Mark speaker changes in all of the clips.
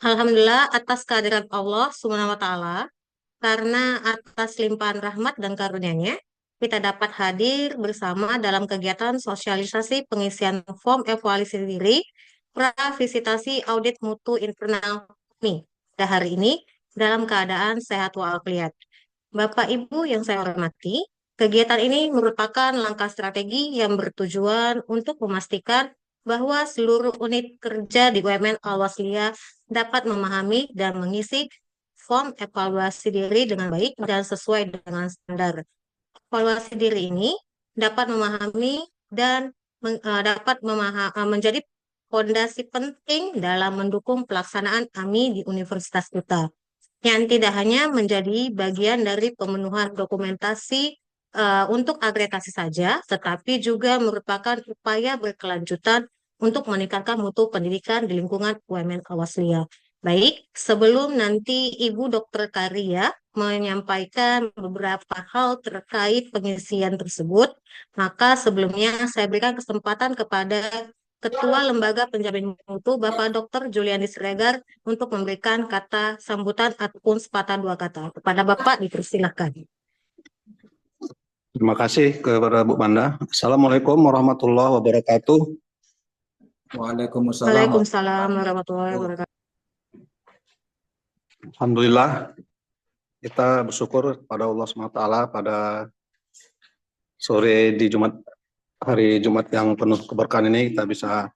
Speaker 1: Alhamdulillah atas kehadiran Allah Subhanahu wa taala, karena atas limpahan rahmat dan karunia-Nya kita dapat hadir bersama dalam kegiatan sosialisasi pengisian form evaluasi diri pravisitasi audit mutu internal kami pada hari ini dalam keadaan sehat walafiat. Bapak Ibu yang saya hormati, kegiatan ini merupakan langkah strategi yang bertujuan untuk memastikan bahwa seluruh unit kerja di UMN Al-Wasliyah dapat memahami dan mengisi form evaluasi diri dengan baik dan sesuai dengan standar. Evaluasi diri ini dapat memahami dan menjadi fondasi penting dalam mendukung pelaksanaan AMI di Universitas kita, yang tidak hanya menjadi bagian dari pemenuhan dokumentasi untuk agregasi saja, tetapi juga merupakan upaya berkelanjutan untuk meningkatkan mutu pendidikan di lingkungan UMN Al-Wasliyah. Baik, sebelum nanti Ibu Dr. Karia menyampaikan beberapa hal terkait pengisian tersebut, maka sebelumnya saya berikan kesempatan kepada Ketua Lembaga Penjamin Mutu, Bapak Dr. Julianis Siregar, untuk memberikan kata sambutan ataupun sepatah dua kata. Kepada Bapak dipersilahkan.
Speaker 2: Terima kasih kepada Bu Manda. Assalamualaikum warahmatullahi wabarakatuh.
Speaker 1: Waalaikumsalam warahmatullahi wabarakatuh.
Speaker 2: Alhamdulillah, kita bersyukur pada Allah SWT pada sore di hari Jumat yang penuh keberkahan ini kita bisa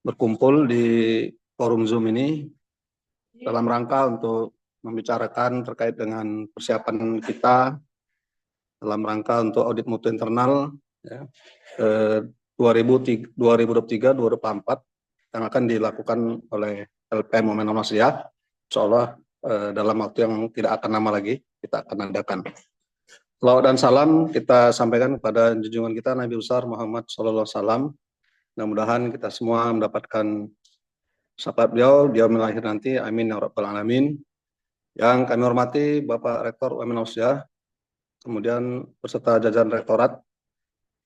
Speaker 2: berkumpul di forum Zoom ini dalam rangka untuk membicarakan terkait dengan persiapan kita dalam rangka untuk audit mutu internal ya, 2023-2024 yang akan dilakukan oleh LPM UMN Al-Wasliyah. Insya Allah dalam waktu yang tidak akan lama lagi kita akan adakan. Salawat dan salam kita sampaikan kepada junjungan kita Nabi besar Muhammad SAW. Mudah-mudahan kita semua mendapatkan syafaat beliau melahir nanti. Amin ya rabbal alamin. Yang kami hormati Bapak Rektor UMN Al-Wasliyah, kemudian beserta jajaran rektorat,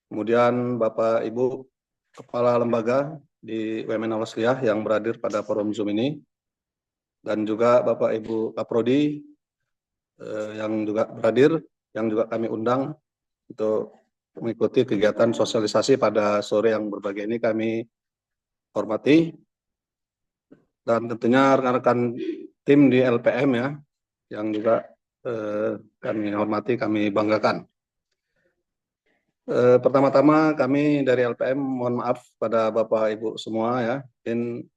Speaker 2: kemudian Bapak Ibu Kepala Lembaga di UMN Al-Wasliyah yang berhadir pada forum Zoom ini, dan juga Bapak Ibu Kaprodi yang juga berhadir, yang juga kami undang untuk mengikuti kegiatan sosialisasi pada sore yang berbahagia ini. Kami hormati, dan tentunya rekan-rekan tim di LPM ya, yang juga kami hormati, kami banggakan. Pertama-tama kami dari LPM mohon maaf pada Bapak Ibu semua ya, mungkin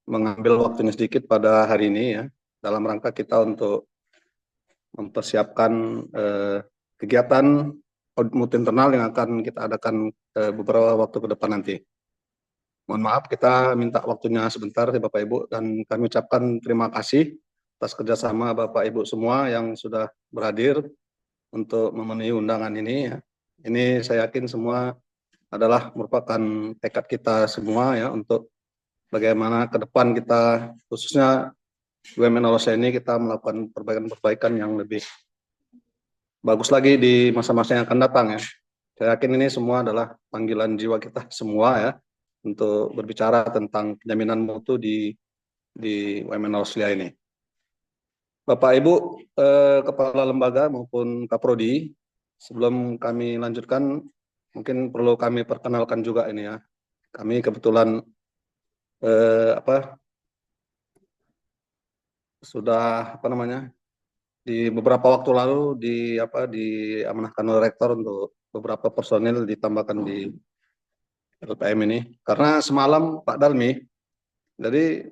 Speaker 2: mengambil waktunya sedikit pada hari ini ya, dalam rangka kita untuk mempersiapkan kegiatan audit mutu internal yang akan kita adakan beberapa waktu ke depan nanti. Mohon maaf, kita minta waktunya sebentar ya Bapak Ibu, dan kami ucapkan terima kasih atas kerjasama Bapak Ibu semua yang sudah berhadir untuk memenuhi undangan ini ya. Ini saya yakin semua adalah merupakan tekad kita semua ya, untuk bagaimana ke depan kita, khususnya UMN Al-Wasliyah ini, kita melakukan perbaikan-perbaikan yang lebih bagus lagi di masa-masa yang akan datang ya. Saya yakin ini semua adalah panggilan jiwa kita semua ya, untuk berbicara tentang penjaminan mutu di UMN Al-Wasliyah ini. Bapak Ibu Kepala Lembaga maupun Kaprodi, sebelum kami lanjutkan, mungkin perlu kami perkenalkan juga ini ya. Kami kebetulan sudah di beberapa waktu lalu diamanahkan oleh rektor untuk beberapa personil ditambahkan di LPM ini. Karena semalam Pak Dalmi, jadi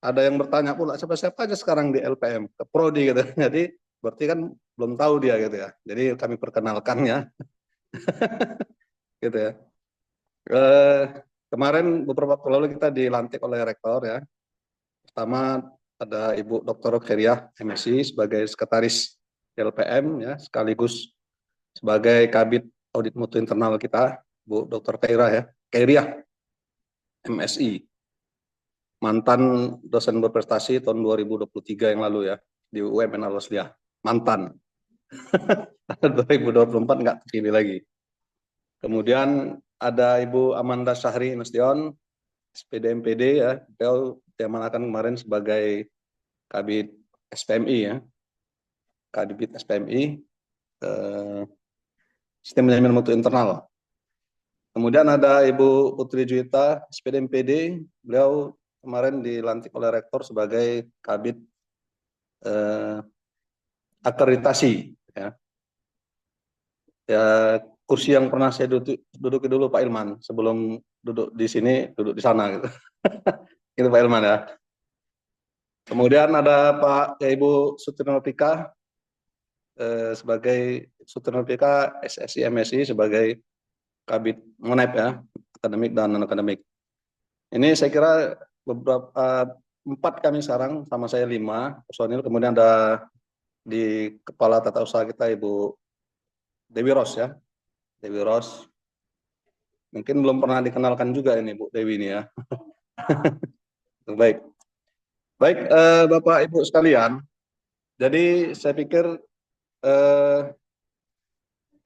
Speaker 2: ada yang bertanya pula siapa-siapa aja sekarang di LPM, ke Prodi gitu. Jadi berarti kan belum tahu dia gitu ya. Jadi kami perkenalkan ya. Gitu ya. Kemarin beberapa waktu lalu kita dilantik oleh rektor ya. Pertama ada Ibu Dr. Kheriah MSI sebagai sekretaris LPM ya, sekaligus sebagai kabid audit mutu internal kita, Bu Dr. Kheriah MSI. Mantan dosen berprestasi tahun 2023 yang lalu ya di UMN Al-Wasliyah. Mantan. 2024 nggak terpilih lagi. Kemudian ada Ibu Amanda Syahri Nasution, SPD MPD ya, beliau diamanahkan kemarin sebagai Kabid SPMI ya, Kabid SPMI, Sistem Penjaminan Mutu Internal. Kemudian ada Ibu Putri Juwita, SPD MPD, beliau kemarin dilantik oleh Rektor sebagai Kabid Akreditasi. Ya. Ya, kursi yang pernah saya duduki dulu Pak Ilman, sebelum duduk di sini, duduk di sana gitu. Itu Pak Ilman ya. Kemudian ada Pak Ibu Sutirnopika sebagai Sutirnopika SSI MSI sebagai Kabid Monep ya, akademik dan non akademik. Ini saya kira beberapa 4 kami sekarang, sama saya 5 personil. Kemudian ada di Kepala Tata Usaha kita Ibu Dewi Ros ya, Dewi Ros. Mungkin belum pernah dikenalkan juga ini Bu Dewi ini ya. Baik, baik Bapak Ibu sekalian. Jadi saya pikir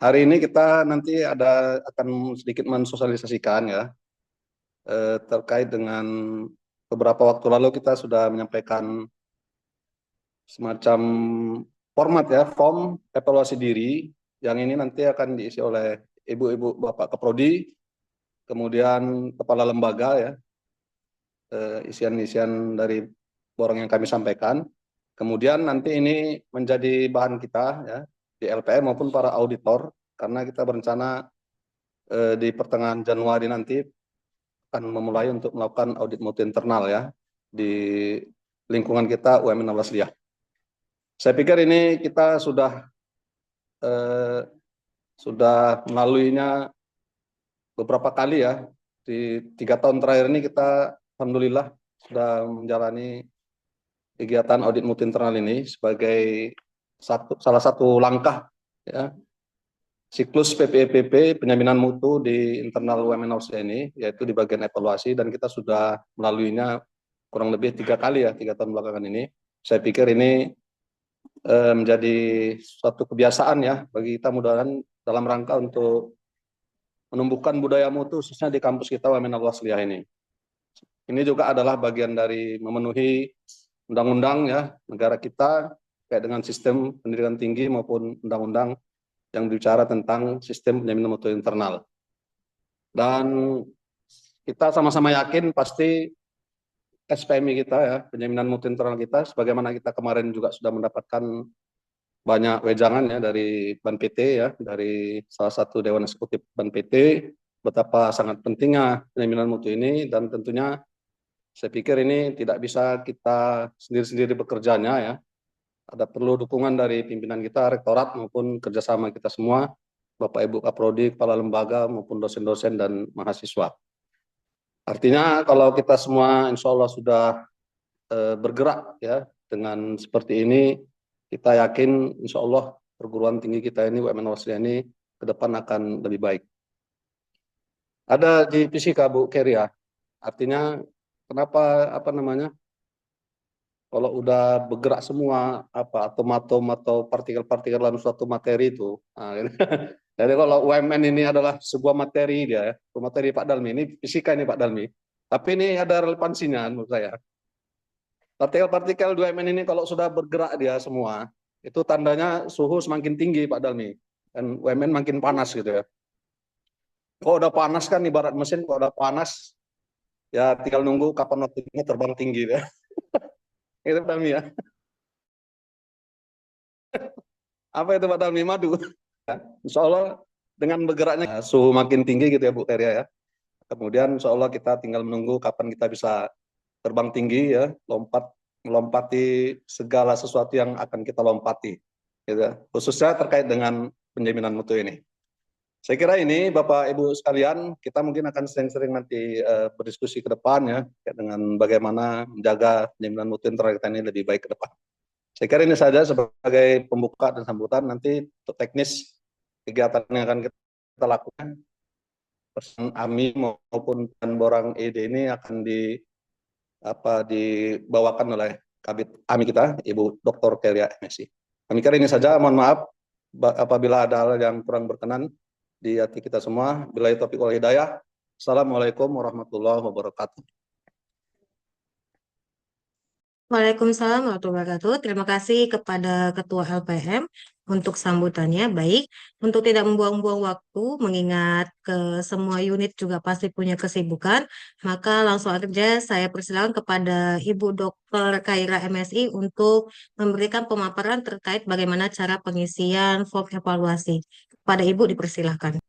Speaker 2: hari ini kita nanti akan sedikit mensosialisasikan ya terkait dengan beberapa waktu lalu kita sudah menyampaikan semacam format ya, form evaluasi diri yang ini nanti akan diisi oleh ibu-ibu Bapak Kaprodi, kemudian kepala lembaga ya, isian-isian dari borong yang kami sampaikan. Kemudian nanti ini menjadi bahan kita ya di LPM maupun para auditor, karena kita berencana di pertengahan Januari nanti akan memulai untuk melakukan audit mutu internal ya di lingkungan kita UMN 16 Liah. Saya pikir ini kita sudah melaluinya beberapa kali ya. Di 3 tahun terakhir ini kita alhamdulillah sudah menjalani kegiatan audit mutu internal ini sebagai salah satu langkah ya siklus PPEPP penjaminan mutu di internal UMN Australia ini, yaitu di bagian evaluasi, dan kita sudah melaluinya kurang lebih 3 kali ya 3 tahun belakangan ini. Saya pikir ini menjadi suatu kebiasaan ya bagi kita, mudah-mudahan dalam rangka untuk menumbuhkan budaya mutu khususnya di kampus kita UMN Australia ini. Ini juga adalah bagian dari memenuhi undang-undang ya negara kita kayak dengan sistem pendidikan tinggi maupun undang-undang yang bicara tentang sistem penjaminan mutu internal. Dan kita sama-sama yakin pasti SPMI kita ya, penjaminan mutu internal kita, sebagaimana kita kemarin juga sudah mendapatkan banyak wejangan ya dari Ban PT ya, dari salah satu Dewan Eksekutif Ban PT, betapa sangat pentingnya penjaminan mutu ini, dan tentunya saya pikir ini tidak bisa kita sendiri-sendiri bekerjanya ya. Ada perlu dukungan dari pimpinan kita, rektorat maupun kerjasama kita semua, Bapak Ibu Kaprodi, kepala lembaga maupun dosen-dosen dan mahasiswa. Artinya kalau kita semua insya Allah sudah bergerak ya dengan seperti ini, kita yakin insya Allah perguruan tinggi kita ini, UMN Australia ini ke depan akan lebih baik. Ada di fisika Bu Keria, artinya kenapa kalau udah bergerak semua atom-atom atau partikel-partikel dalam suatu materi itu, nah, jadi kalau UMN ini adalah sebuah materi dia, materi Pak Dalmi ini fisika ini Pak Dalmi, tapi ini ada relevansinya menurut saya. Partikel-partikel di UMN ini kalau sudah bergerak dia semua, itu tandanya suhu semakin tinggi Pak Dalmi, dan UMN makin panas gitu ya. Kalau udah panas kan ibarat mesin, kalau udah panas ya tinggal nunggu kapan waktunya terbang tinggi ya. Itu Pak Dalmi ya. Apa itu Pak Dalmi? Madu. Insya Allah dengan bergeraknya suhu makin tinggi gitu ya Bu Teria ya. Kemudian insya Allah kita tinggal menunggu kapan kita bisa terbang tinggi ya, melompati segala sesuatu yang akan kita lompati. Gitu. Khususnya terkait dengan penjaminan mutu ini. Saya kira ini Bapak Ibu sekalian, kita mungkin akan sering-sering nanti berdiskusi ke depan ya, dengan bagaimana menjaga penjaminan mutu internal kita ini lebih baik ke depan. Saya kira ini saja sebagai pembuka dan sambutan. Nanti untuk teknis kegiatan yang akan kita lakukan, pesan AMI maupun Borang ED ini akan dibawakan oleh Kabid AMI kita, Ibu Dr. Keria MSI. Kami kira ini saja, mohon maaf apabila ada hal yang kurang berkenan di hati kita semua. Billahi taufiq wal hidayah. Assalamualaikum warahmatullahi wabarakatuh.
Speaker 1: Waalaikumsalam warahmatullahi wabarakatuh. Terima kasih kepada Ketua LPM untuk sambutannya. Baik, untuk tidak membuang-buang waktu, mengingat ke semua unit juga pasti punya kesibukan, maka langsung aja saya persilakan kepada Ibu Dr. Kaira MSI untuk memberikan pemaparan terkait bagaimana cara pengisian form evaluasi. Pada Ibu dipersilahkan.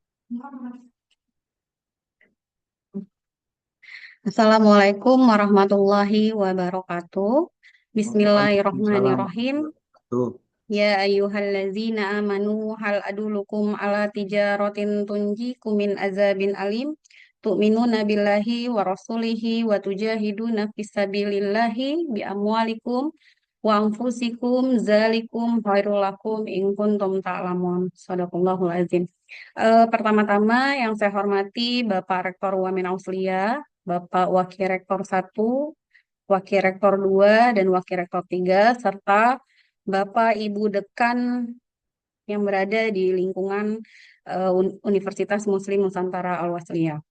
Speaker 3: Assalamualaikum warahmatullahi wabarakatuh.
Speaker 2: Waalaikumsalam
Speaker 3: Bismillahirrahmanirrahim.
Speaker 2: warahmatullahi wabarakatuh.
Speaker 3: Ya ayyuhallazina amanu hal adulukum ala tijaratin tunjikum min azabin alim. Tu'minuna billahi wa rasulihi wa tujahiduna fisabilillahi bi amwalikum wa anfusikum zalikum khairul lakum in kuntum ta'lamun. Shadaqallahul azim. Pertama-tama yang saya hormati Bapak Rektor Wamen Auslia, Bapak Wakil Rektor 1, Wakil Rektor 2, dan Wakil Rektor 3, serta Bapak Ibu Dekan yang berada di lingkungan Universitas Muslim Nusantara Al-Wasliyah.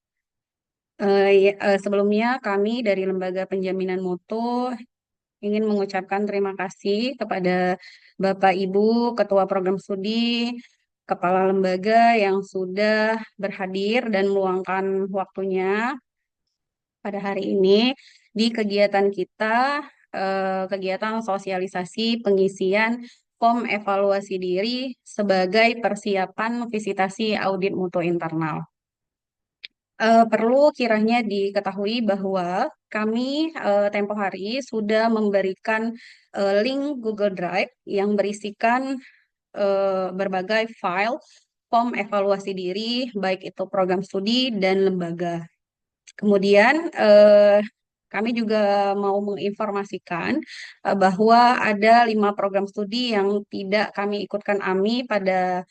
Speaker 3: Sebelumnya kami dari Lembaga Penjaminan Mutu ingin mengucapkan terima kasih kepada Bapak Ibu Ketua Program Studi, Kepala Lembaga yang sudah berhadir dan meluangkan waktunya pada hari ini di kegiatan kita, kegiatan sosialisasi pengisian form evaluasi diri sebagai persiapan visitasi audit mutu internal. Perlu kiranya diketahui bahwa kami tempo hari sudah memberikan link Google Drive yang berisikan berbagai file form evaluasi diri, baik itu program studi dan lembaga. Kemudian kami juga mau menginformasikan bahwa ada 5 program studi yang tidak kami ikutkan AMI pada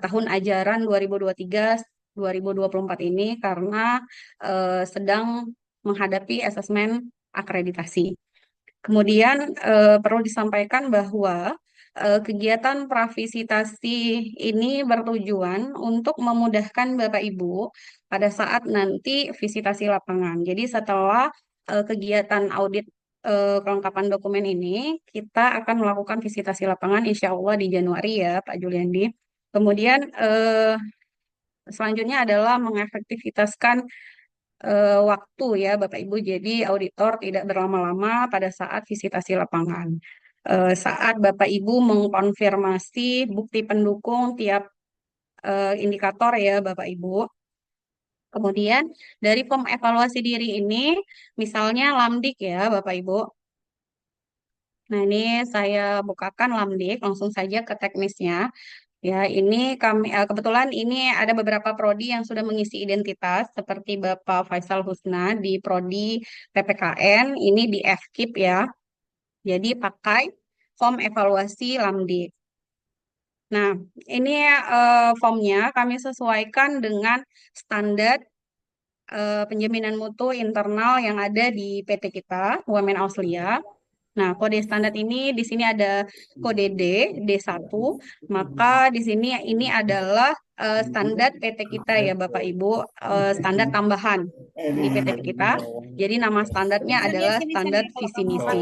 Speaker 3: tahun ajaran 2023-2024 ini karena sedang menghadapi asesmen akreditasi. Kemudian perlu disampaikan bahwa kegiatan pravisitasi ini bertujuan untuk memudahkan Bapak Ibu pada saat nanti visitasi lapangan. Jadi setelah kegiatan audit kelengkapan dokumen ini, kita akan melakukan visitasi lapangan insya Allah di Januari ya Pak Juliandi. Kemudian selanjutnya adalah mengefektivitaskan waktu ya Bapak Ibu. Jadi auditor tidak berlama-lama pada saat visitasi lapangan. Saat Bapak Ibu mengkonfirmasi bukti pendukung tiap indikator ya Bapak Ibu. Kemudian dari form evaluasi diri ini, misalnya Lamdik ya Bapak Ibu. Nah ini saya bukakan Lamdik, langsung saja ke teknisnya. Ya, ini kami kebetulan ini ada beberapa prodi yang sudah mengisi identitas seperti Bapak Faisal Husna di prodi PPKN, ini di FKIP ya. Jadi pakai form evaluasi Lamdik. Nah, ini formnya kami sesuaikan dengan standar penjaminan mutu internal yang ada di PT kita, Women Auslia. Nah, kode standar ini di sini ada kode D1, maka di sini ini adalah standar PT kita ya Bapak Ibu, standar tambahan di PT kita. Jadi nama standarnya adalah standar visi misi.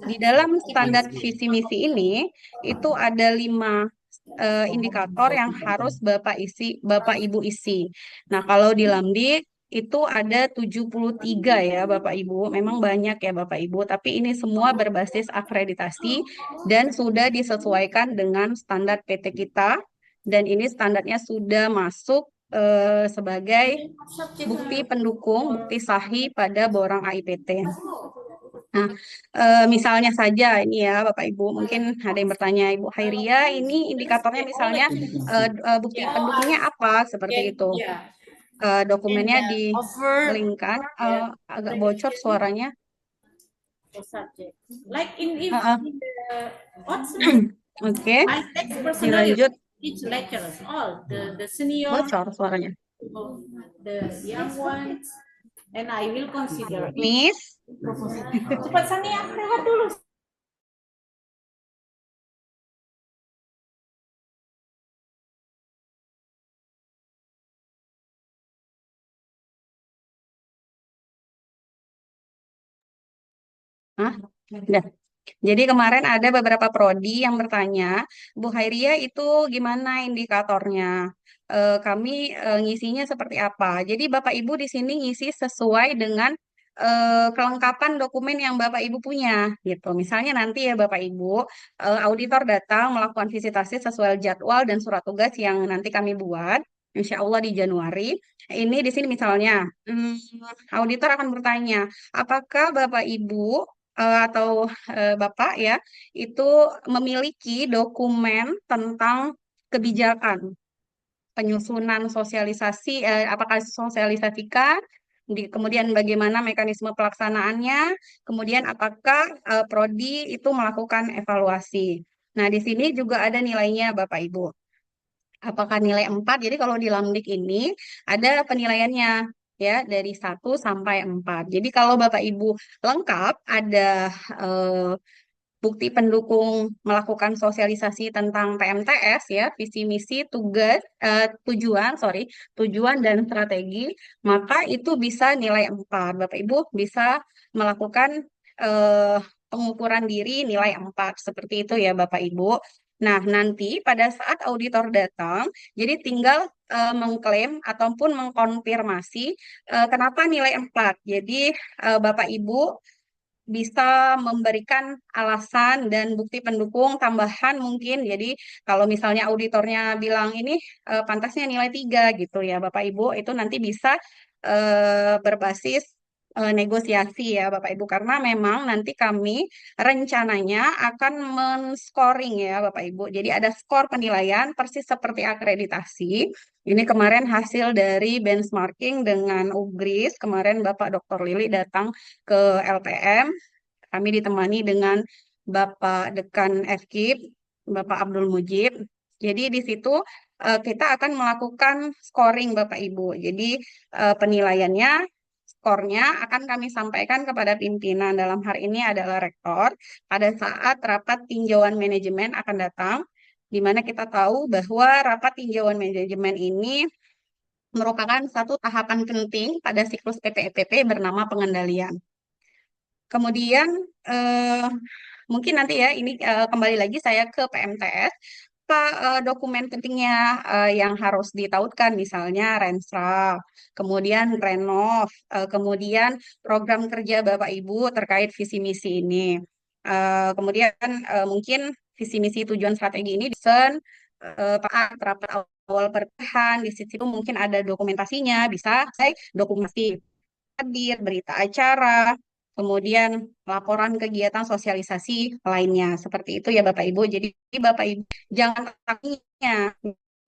Speaker 3: Di dalam standar visi misi ini itu ada 5 indikator yang harus Bapak Ibu isi. Nah, kalau di Lamdik itu ada 73 ya Bapak Ibu. Memang banyak ya Bapak Ibu, tapi ini semua berbasis akreditasi dan sudah disesuaikan dengan standar PT kita dan ini standarnya sudah masuk sebagai bukti pendukung, bukti sahih pada borang AIPT. Nah, misalnya saja ini ya Bapak Ibu, mungkin ada yang bertanya, Ibu Khairia, ini indikatornya misalnya bukti pendukungnya apa? Seperti itu. Dokumennya di-linkkan, agak bocor suaranya. Oke, dilanjut. Bocor suaranya. Miss.
Speaker 4: Cepat Sania, lewat dulu.
Speaker 3: Hah? Udah. Jadi kemarin ada beberapa prodi yang bertanya, Bu Khairia itu gimana indikatornya? Kami ngisinya seperti apa? Jadi Bapak Ibu di sini ngisi sesuai dengan kelengkapan dokumen yang Bapak Ibu punya, gitu. Misalnya nanti ya Bapak Ibu, auditor datang melakukan visitasi sesuai jadwal dan surat tugas yang nanti kami buat. Insya Allah di Januari. Ini di sini misalnya, auditor akan bertanya, apakah Bapak Ibu atau Bapak ya, itu memiliki dokumen tentang kebijakan penyusunan sosialisasi, apakah sosialisasikan, kemudian bagaimana mekanisme pelaksanaannya, kemudian apakah prodi itu melakukan evaluasi. Nah, di sini juga ada nilainya Bapak Ibu. Apakah nilai 4? Jadi kalau di Lamdik ini ada penilaiannya ya dari 1 sampai 4. Jadi kalau Bapak Ibu lengkap ada eh, bukti pendukung melakukan sosialisasi tentang PMTS ya, visi misi, tugas, tujuan dan strategi, maka itu bisa nilai 4. Bapak Ibu bisa melakukan eh, pengukuran diri nilai 4. Seperti itu ya Bapak Ibu. Nah, nanti pada saat auditor datang, jadi tinggal mengklaim ataupun mengkonfirmasi kenapa nilai 4. Jadi Bapak Ibu bisa memberikan alasan dan bukti pendukung tambahan mungkin. Jadi kalau misalnya auditornya bilang ini pantasnya nilai 3 gitu ya Bapak Ibu, itu nanti bisa berbasis negosiasi ya Bapak Ibu. Karena memang nanti kami rencananya akan men-scoring ya Bapak Ibu. Jadi ada skor penilaian persis seperti akreditasi. Ini kemarin hasil dari benchmarking dengan UGRIS. Kemarin Bapak Dr. Lili datang ke LPM. Kami ditemani dengan Bapak Dekan FKIP, Bapak Abdul Mujib. Jadi di situ kita akan melakukan scoring Bapak Ibu. Jadi penilaiannya, skornya akan kami sampaikan kepada pimpinan. Dalam hal ini adalah rektor. Pada saat rapat tinjauan manajemen akan datang, di mana kita tahu bahwa rapat tinjauan manajemen ini merupakan satu tahapan penting pada siklus PPEPP bernama pengendalian. Kemudian eh, mungkin nanti ya ini kembali lagi saya ke PMTS. Apa dokumen pentingnya yang harus ditautkan misalnya Renstra, kemudian Renov, kemudian program kerja Bapak Ibu terkait visi misi ini. Kemudian mungkin visi misi tujuan strategi ini desain rapat awal pertahan di situ mungkin ada dokumentasinya, bisa saya dokumentasi hadir, berita acara, kemudian laporan kegiatan sosialisasi lainnya. Seperti itu ya Bapak Ibu. Jadi Bapak Ibu jangan takutnya.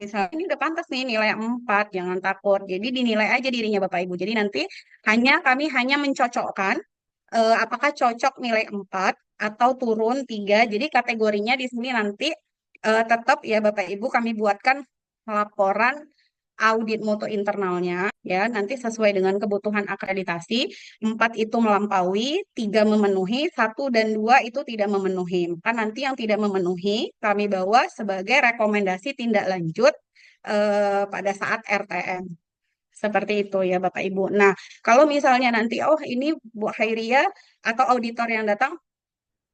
Speaker 3: Misalnya ini udah pantas nih nilai 4, jangan takut. Jadi dinilai aja dirinya Bapak Ibu. Jadi nanti kami hanya mencocokkan apakah cocok nilai 4 atau turun 3. Jadi kategorinya di sini nanti tetap ya Bapak Ibu kami buatkan laporan audit mutu internalnya ya nanti sesuai dengan kebutuhan akreditasi 4 itu melampaui 3 memenuhi 1 dan 2 itu tidak memenuhi maka nanti yang tidak memenuhi kami bawa sebagai rekomendasi tindak lanjut pada saat RTM seperti itu ya Bapak Ibu. Nah kalau misalnya nanti oh ini Bu Khairia atau auditor yang datang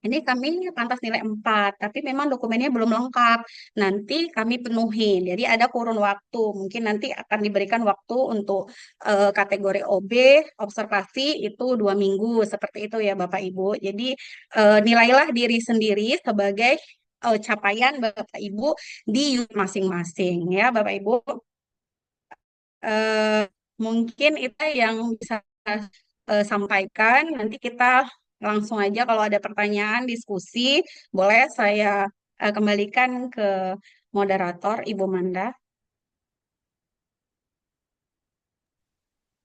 Speaker 3: ini kami pantas nilai 4, tapi memang dokumennya belum lengkap. Nanti kami penuhi. Jadi ada kurun waktu. Mungkin nanti akan diberikan waktu untuk kategori OB, observasi itu 2 minggu. Seperti itu ya Bapak Ibu. Jadi nilailah diri sendiri sebagai capaian Bapak Ibu di unit masing-masing ya Bapak Ibu. Eh, Mungkin itu yang bisa sampaikan. Nanti kita langsung aja kalau ada pertanyaan, diskusi, boleh saya kembalikan ke moderator Ibu Manda.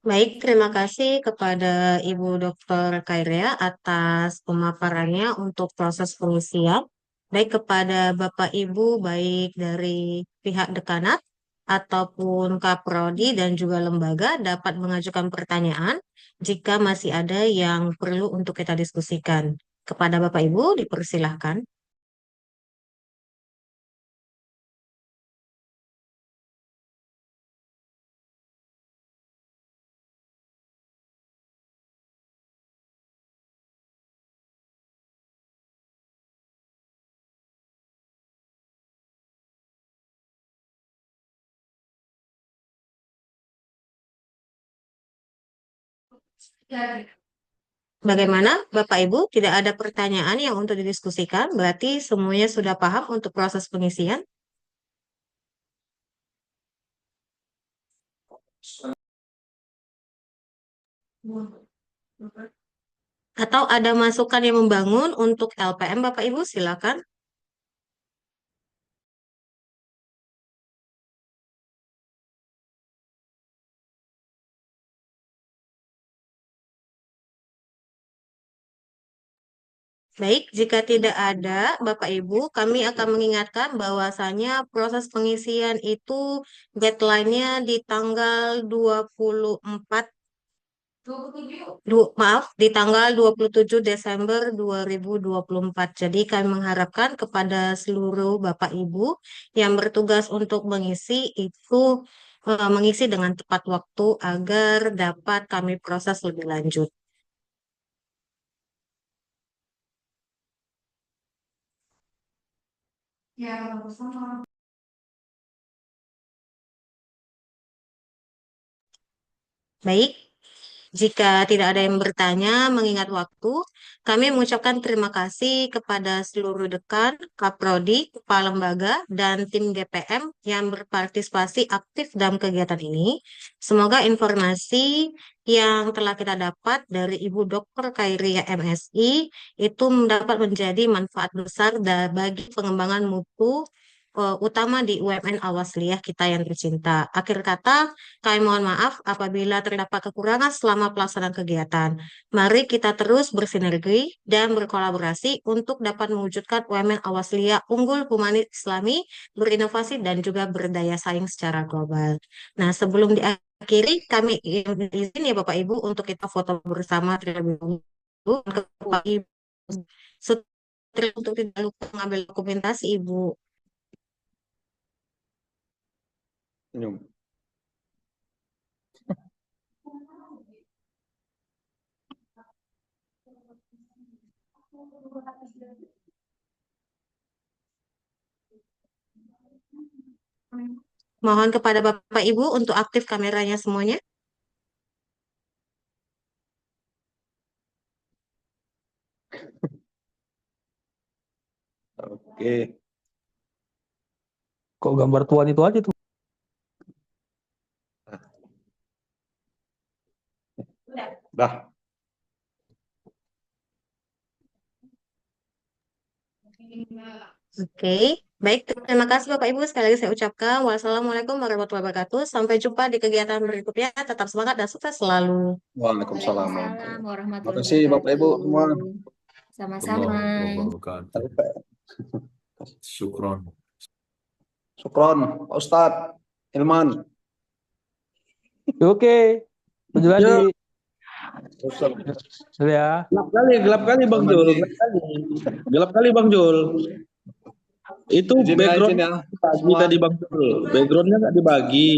Speaker 1: Baik, terima kasih kepada Ibu Dr. Kairea atas pemaparannya untuk proses pengisian. Baik kepada Bapak Ibu, baik dari pihak dekanat ataupun Kaprodi dan juga lembaga dapat mengajukan pertanyaan jika masih ada yang perlu untuk kita diskusikan. Kepada Bapak Ibu, dipersilahkan. Bagaimana, Bapak Ibu? Tidak ada pertanyaan yang untuk didiskusikan, berarti semuanya sudah paham untuk proses pengisian? Atau ada masukan yang membangun untuk LPM, Bapak Ibu? Silakan. Baik, jika tidak ada, Bapak Ibu, kami akan mengingatkan bahwasanya proses pengisian itu deadline-nya di tanggal 24, maaf, di tanggal 27 Desember 2024. Jadi kami mengharapkan kepada seluruh Bapak Ibu yang bertugas untuk mengisi itu mengisi dengan tepat waktu agar dapat kami proses lebih lanjut. Baik, jika tidak ada yang bertanya, mengingat waktu, kami mengucapkan terima kasih kepada seluruh dekan, kaprodi, kepala lembaga, dan tim DPM yang berpartisipasi aktif dalam kegiatan ini. Semoga informasi yang telah kita dapat dari Ibu Dr. Khairia MSI itu dapat menjadi manfaat besar bagi pengembangan mutu utama di UMN Al-Wasliyah kita yang tercinta. Akhir kata, kami mohon maaf apabila terdapat kekurangan selama pelaksanaan kegiatan. Mari kita terus bersinergi dan berkolaborasi untuk dapat mewujudkan UMN Awaslia unggul, humanis, Islami, berinovasi, dan juga berdaya saing secara global. Nah, sebelum diakhiri, kami izin ya Bapak Ibu untuk kita foto bersama terlebih dahulu. Bapak Ibu, untuk tidak lupa mengambil dokumentasi Ibu.
Speaker 2: Senyum.
Speaker 1: Mohon kepada Bapak Ibu untuk aktif kameranya semuanya.
Speaker 2: Oke.
Speaker 5: Kok gambar tuan itu aja tuh?
Speaker 2: Dah.
Speaker 1: Oke, baik. Terima kasih Bapak Ibu. Sekali lagi saya ucapkan wassalamualaikum warahmatullahi wabarakatuh. Sampai jumpa di kegiatan berikutnya. Tetap semangat dan sukses selalu.
Speaker 2: Waalaikumsalam.
Speaker 6: Waalaikumsalam
Speaker 2: Terima
Speaker 6: warahmatullahi
Speaker 2: kasih Bapak Ibu semua.
Speaker 6: wabarakatuh. Sama-sama.
Speaker 7: Warahmatullahi wabarakatuh. Syukron.
Speaker 2: Syukron, Pak Ustadz, Ilman.
Speaker 5: Oke. Menjeladi. Ya.
Speaker 8: Gelap kali Bang Jul. Gelap kali Bang Jul. Itu
Speaker 2: Izin ya,
Speaker 8: background
Speaker 2: izin ya.
Speaker 8: dibagi
Speaker 2: Semua.
Speaker 8: tadi Bang Jul. Backgroundnya nggak dibagi.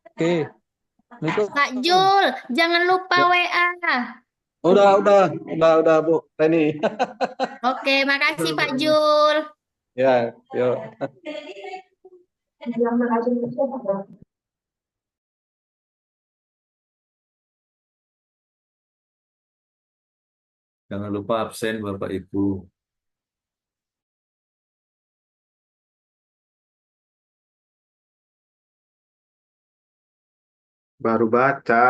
Speaker 5: Oke. Itu.
Speaker 6: Kak Jul, jangan lupa WA.
Speaker 2: Udah Bu Reni.
Speaker 6: Oke, makasih Pak Jul.
Speaker 2: Ya, yuk.
Speaker 7: Jangan lupa absen Bapak Ibu.
Speaker 2: Baru baca.